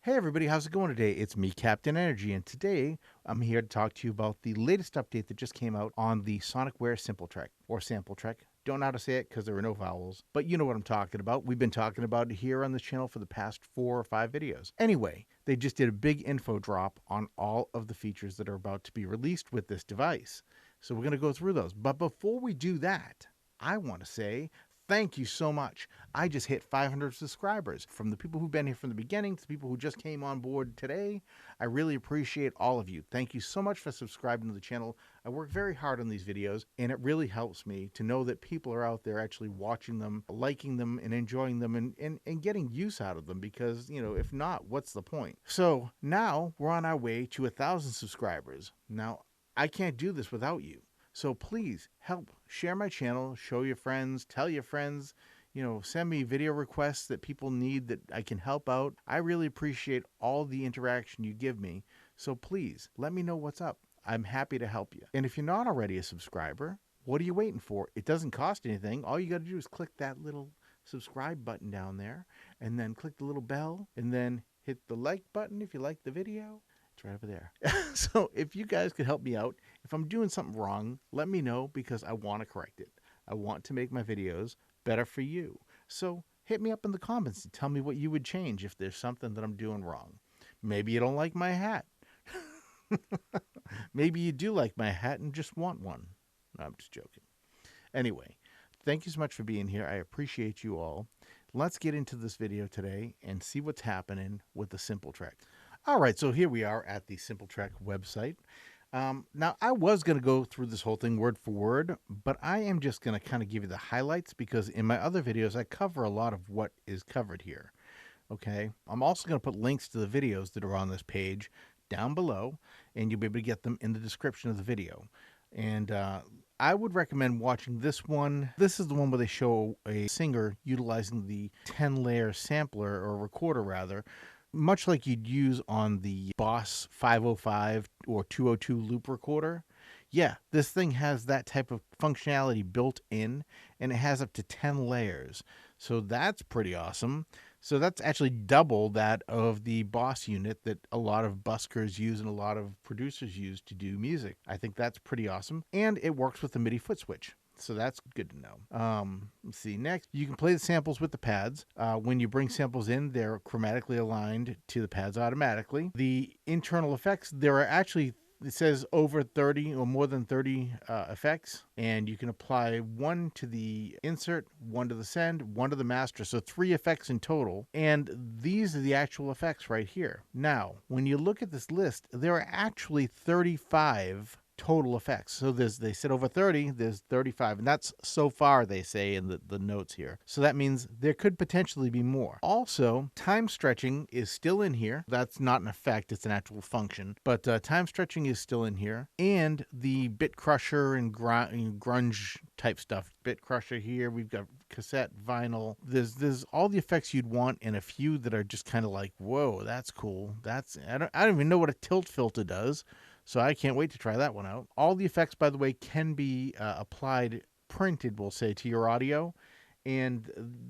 Hey everybody, how's it going today? It's me, Captain Energy, and today I'm here to talk to you about the latest update that just came out on the Sonicware SMPLTrek, or SampleTrek. Don't know how to say it because there are no vowels, but you know what I'm talking about. We've been talking about it here on this channel for the past 4 or 5 videos. Anyway, they just did a big info drop on all of the features that are about to be released with this device. So we're going to go through those. But before we do that, I want to say thank you so much. I just hit 500 subscribers. From the people who've been here from the beginning to the people who just came on board today, I really appreciate all of you. Thank you so much for subscribing to the channel. I work very hard on these videos, and it really helps me to know that people are out there actually watching them, liking them, and enjoying them, and getting use out of them, because, you know, if not, what's the point? So now we're on our way to 1,000 subscribers. Now, I can't do this without you. So please help share my channel, show your friends, tell your friends, you know, send me video requests that people need that I can help out. I really appreciate all the interaction you give me. So please let me know what's up. I'm happy to help you. And if you're not already a subscriber, what are you waiting for? It doesn't cost anything. All you got to do is click that little subscribe button down there, and then click the little bell, and then hit the like button if you like the video. It's right over there. So if you guys could help me out, if I'm doing something wrong, let me know, because I want to correct it. I want to make my videos better for you. So hit me up in the comments and tell me what you would change if there's something that I'm doing wrong. Maybe you don't like my hat. Maybe you do like my hat and just want one. No, I'm just joking. Anyway, thank you so much for being here. I appreciate you all. Let's get into this video today and see what's happening with the SMPLTrek. All right, so here we are at the SMPLTrek website. Now, I was going to go through this whole thing word for word, but I am just going to kind of give you the highlights, because in my other videos, I cover a lot of what is covered here. Okay, I'm also going to put links to the videos that are on this page down below, and you'll be able to get them in the description of the video. And I would recommend watching this one. This is the one where they show a singer utilizing the 10-layer sampler, or recorder rather, much like you'd use on the Boss 505 or 202 loop recorder. Yeah, this thing has that type of functionality built in, and it has up to 10 layers. So that's pretty awesome. So that's actually double that of the Boss unit that a lot of buskers use and a lot of producers use to do music. I think that's pretty awesome. And it works with the MIDI foot switch. So that's good to know. Let's see. Next, you can play the samples with the pads. When you bring samples in, they're chromatically aligned to the pads automatically. The internal effects, there are actually, it says over 30 or more than 30 effects, and you can apply one to the insert, one to the send, one to the master. So 3 effects in total, and these are the actual effects right here. Now, when you look at this list, there are actually 35 total effects. So they said over 30, there's 35, and that's so far, they say in the notes here. So that means there could potentially be more. Also, time stretching is still in here. That's not an effect, it's an actual function, but time stretching is still in here. And the bit crusher and grunge type stuff. Bit crusher here, we've got cassette, vinyl. There's all the effects you'd want, and a few that are just kind of like, whoa, that's cool. I don't even know what a tilt filter does. So I can't wait to try that one out. All the effects, by the way, can be printed, we'll say, to your audio. And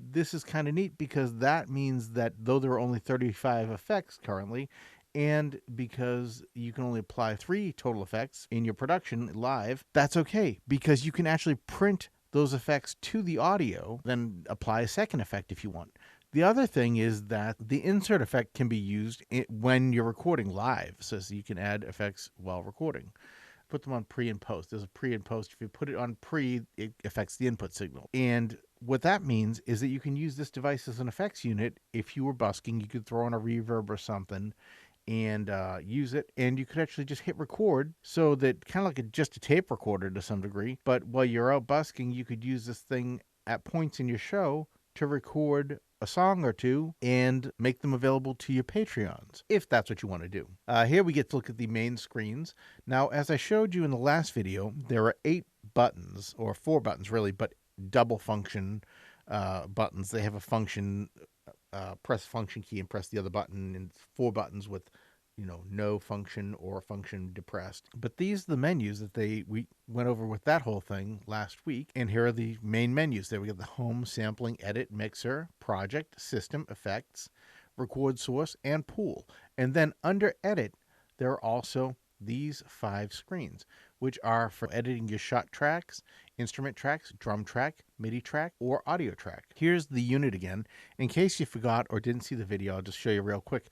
this is kind of neat, because that means that though there are only 35 effects currently, and because you can only apply 3 total effects in your production live, that's okay, because you can actually print those effects to the audio, then apply a second effect if you want. The other thing is that the insert effect can be used when you're recording live, so you can add effects while recording. Put them on pre and post. There's a pre and post. If you put it on pre, it affects the input signal. And what that means is that you can use this device as an effects unit. If you were busking, you could throw on a reverb or something and use it, and you could actually just hit record, so that kind of like just a tape recorder to some degree. But while you're out busking, you could use this thing at points in your show to record a song or two and make them available to your Patreons, if that's what you want to do. Here we get to look at the main screens. Now, as I showed you in the last video, there are 8 buttons, or 4 buttons really, but double function buttons. They have a function, press function key and press the other button, and 4 buttons with, you know, no function or function depressed. But these are the menus that we went over with that whole thing last week. And here are the main menus. There we got the home, sampling, edit, mixer, project, system, effects, record source, and pool. And then under edit, there are also these 5 screens, which are for editing your shot tracks, instrument tracks, drum track, MIDI track, or audio track. Here's the unit again. In case you forgot or didn't see the video, I'll just show you real quick.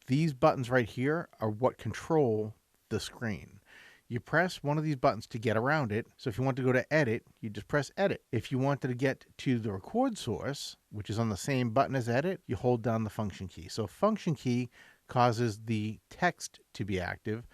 These buttons right here are what control the screen. You press one of these buttons to get around it. So if you want to go to edit, you just press edit. If you wanted to get to the record source, which is on the same button as edit, you hold down the function key. So function key causes the text to be active.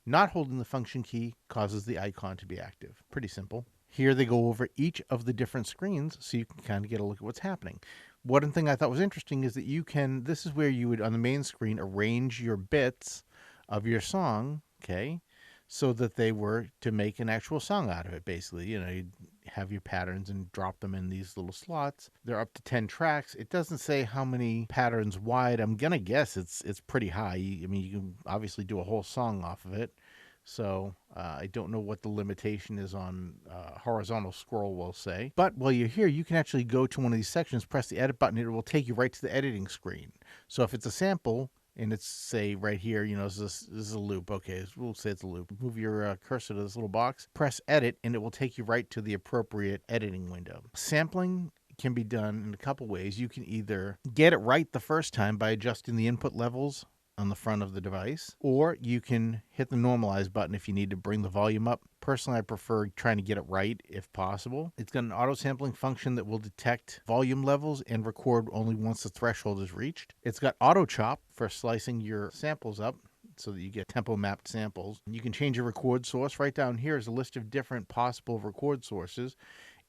Not holding the function key causes the icon to be active. Pretty simple. Here they go over each of the different screens so you can kind of get a look at what's happening. One thing I thought was interesting is that you can, this is where you would on the main screen arrange your bits of your song, okay, so that they were to make an actual song out of it, basically. You know, you'd have your patterns and drop them in these little slots. They're up to 10 tracks. It doesn't say how many patterns wide. I'm going to guess it's pretty high. I mean, you can obviously do a whole song off of it. So I don't know what the limitation is on horizontal scroll, we'll say. But while you're here, you can actually go to one of these sections, press the edit button, it will take you right to the editing screen. So if it's a sample, and it's, say, right here, you know, this is a loop. Okay, we'll say it's a loop. Move your cursor to this little box, press edit, and it will take you right to the appropriate editing window. Sampling can be done in a couple ways. You can either get it right the first time by adjusting the input levels on the front of the device, or you can hit the normalize button if you need to bring the volume up. Personally, I prefer trying to get it right if possible. It's got an auto sampling function that will detect volume levels and record only once the threshold is reached. It's got auto chop for slicing your samples up so that you get tempo mapped samples. You can change your record source. Right down here is a list of different possible record sources,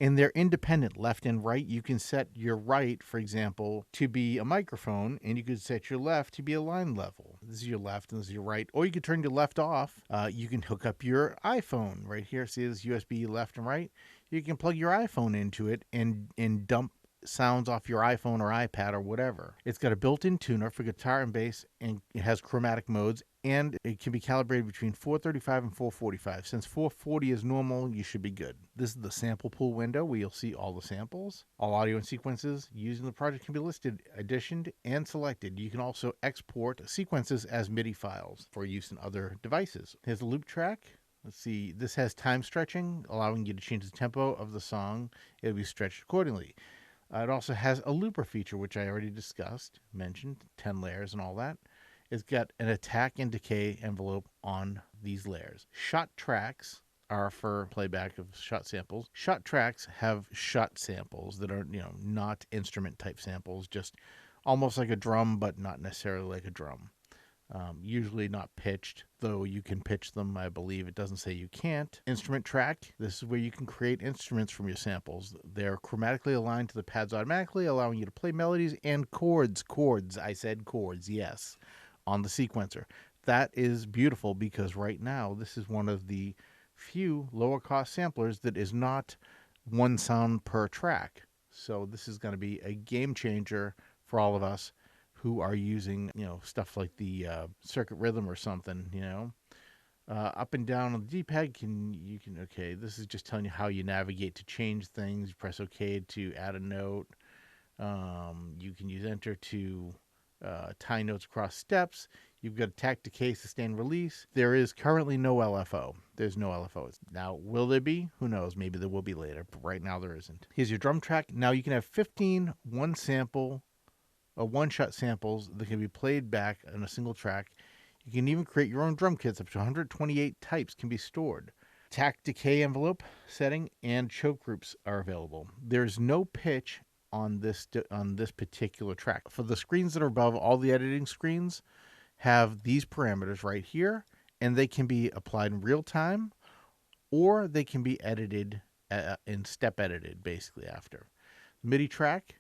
and they're independent, left and right. You can set your right, for example, to be a microphone, and you could set your left to be a line level. This is your left and this is your right. Or you could turn your left off. You can hook up your iPhone right here. See this USB left and right? You can plug your iPhone into it and dump sounds off your iPhone or iPad or whatever. It's got a built-in tuner for guitar and bass, and it has chromatic modes, and it can be calibrated between 435 and 445. Since 440 is normal, you should be good. This is the sample pool window where you'll see all the samples. All audio and sequences used in the project can be listed, additioned, and selected. You can also export sequences as MIDI files for use in other devices. Here's the loop track. Let's see, this has time stretching, allowing you to change the tempo of the song. It'll be stretched accordingly. It also has a looper feature, which I already mentioned, 10 layers and all that. It's got an attack and decay envelope on these layers. Shot tracks are for playback of shot samples. Shot tracks have shot samples that are, you know, not instrument type samples, just almost like a drum, but not necessarily like a drum. Usually not pitched, though you can pitch them, I believe. It doesn't say you can't. Instrument track, this is where you can create instruments from your samples. They're chromatically aligned to the pads automatically, allowing you to play melodies and chords. Chords, I said chords, yes, on the sequencer. That is beautiful because right now this is one of the few lower cost samplers that is not one sound per track. So this is going to be a game changer for all of us who are using, you know, stuff like the circuit rhythm or something, you know. Up and down on the D-pad, you can, okay, this is just telling you how you navigate to change things. You press OK to add a note. You can use enter to tie notes across steps. You've got attack, decay, sustain, release. There is currently no LFO. There's no LFO. Now, will there be? Who knows? Maybe there will be later, but right now there isn't. Here's your drum track. Now you can have 15 one-shot samples that can be played back on a single track. You can even create your own drum kits. Up to 128 types can be stored. Attack, decay envelope setting and choke groups are available. There's no pitch on this particular track. For the screens that are above, all the editing screens have these parameters right here, and they can be applied in real time, or they can be edited in step edited basically after. The MIDI track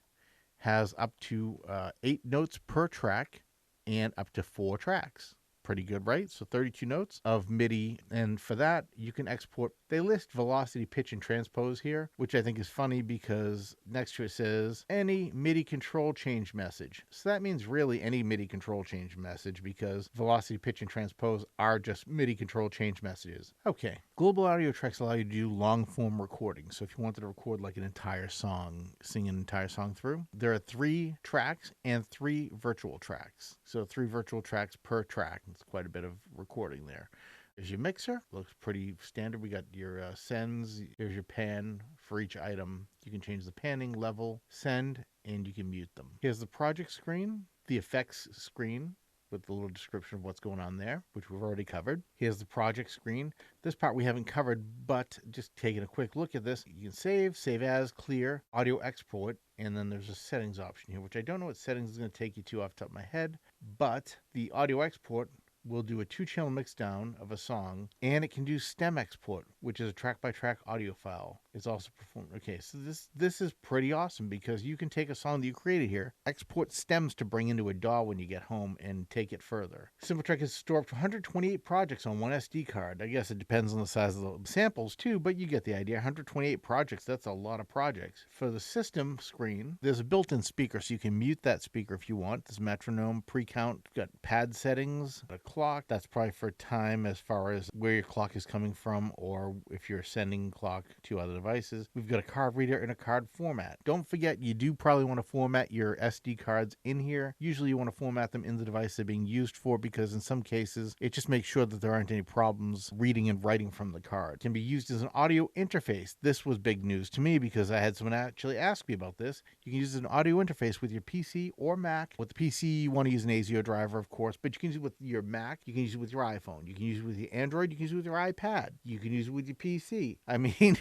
has up to 8 notes per track and up to 4 tracks pretty good, right? So 32 notes of MIDI. And for that, you can export. They list velocity, pitch, and transpose here, which I think is funny because next to it says any MIDI control change message. So that means really any MIDI control change message because velocity, pitch, and transpose are just MIDI control change messages. Okay. Global audio tracks allow you to do long form recording. So if you wanted to record like an entire song, sing an entire song through, there are 3 tracks and 3 virtual tracks. So 3 virtual tracks per track. It's quite a bit of recording there. There's your mixer. Looks pretty standard. We got your sends. There's your pan for each item. You can change the panning level, send, and you can mute them. Here's the project screen, the effects screen with the little description of what's going on there, which we've already covered. Here's the project screen. This part we haven't covered, but just taking a quick look at this, you can save as, clear, audio export, and then there's a settings option here, which I don't know what settings is going to take you to off the top of my head, but the audio export will do a 2-channel mix down of a song, and it can do stem export, which is a track-by-track audio file. It's also performed. Okay, so this is pretty awesome because you can take a song that you created here, export stems to bring into a DAW when you get home, and take it further. SMPLTrek has stored up to 128 projects on one SD card. I guess it depends on the size of the samples too, but you get the idea. 128 projects, that's a lot of projects. For the system screen, there's a built-in speaker, so you can mute that speaker if you want. There's metronome, pre-count, got pad settings, a clock. That's probably for time as far as where your clock is coming from or if you're sending clock to other devices. We've got a card reader and a card format. Don't forget, you do probably want to format your SD cards in here. Usually you want to format them in the device they're being used for because in some cases it just makes sure that there aren't any problems reading and writing from the card. It can be used as an audio interface. This was big news to me because I had someone actually ask me about this. You can use an audio interface with your PC or Mac. With the PC, you want to use an ASIO driver, of course, but you can use it with your Mac. You can use it with your iPhone. You can use it with your Android. You can use it with your iPad. You can use it with your PC. I mean,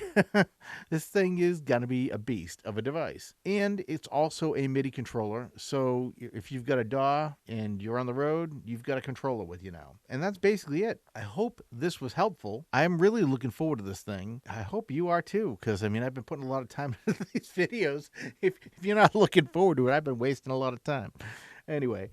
this thing is going to be a beast of a device. And it's also a MIDI controller. So if you've got a DAW and you're on the road, you've got a controller with you now. And that's basically it. I hope this was helpful. I'm really looking forward to this thing. I hope you are too, because I mean, I've been putting a lot of time into these videos. If you're not looking forward to it, I've been wasting a lot of time. Anyway,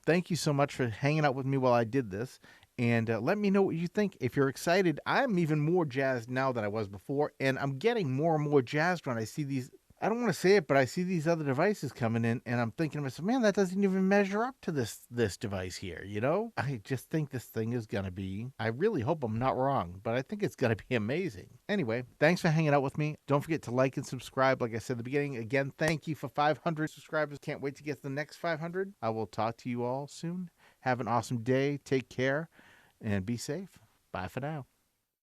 thank you so much for hanging out with me while I did this. And let me know what you think. If you're excited, I'm even more jazzed now than I was before. And I'm getting more and more jazzed when I see these. I don't want to say it, but I see these other devices coming in. And I'm thinking to myself, man, that doesn't even measure up to this device here, you know? I just think this thing is going to be, I really hope I'm not wrong, but I think it's going to be amazing. Anyway, thanks for hanging out with me. Don't forget to like and subscribe. Like I said at the beginning, again, thank you for 500 subscribers. Can't wait to get to the next 500. I will talk to you all soon. Have an awesome day. Take care and be safe. Bye for now.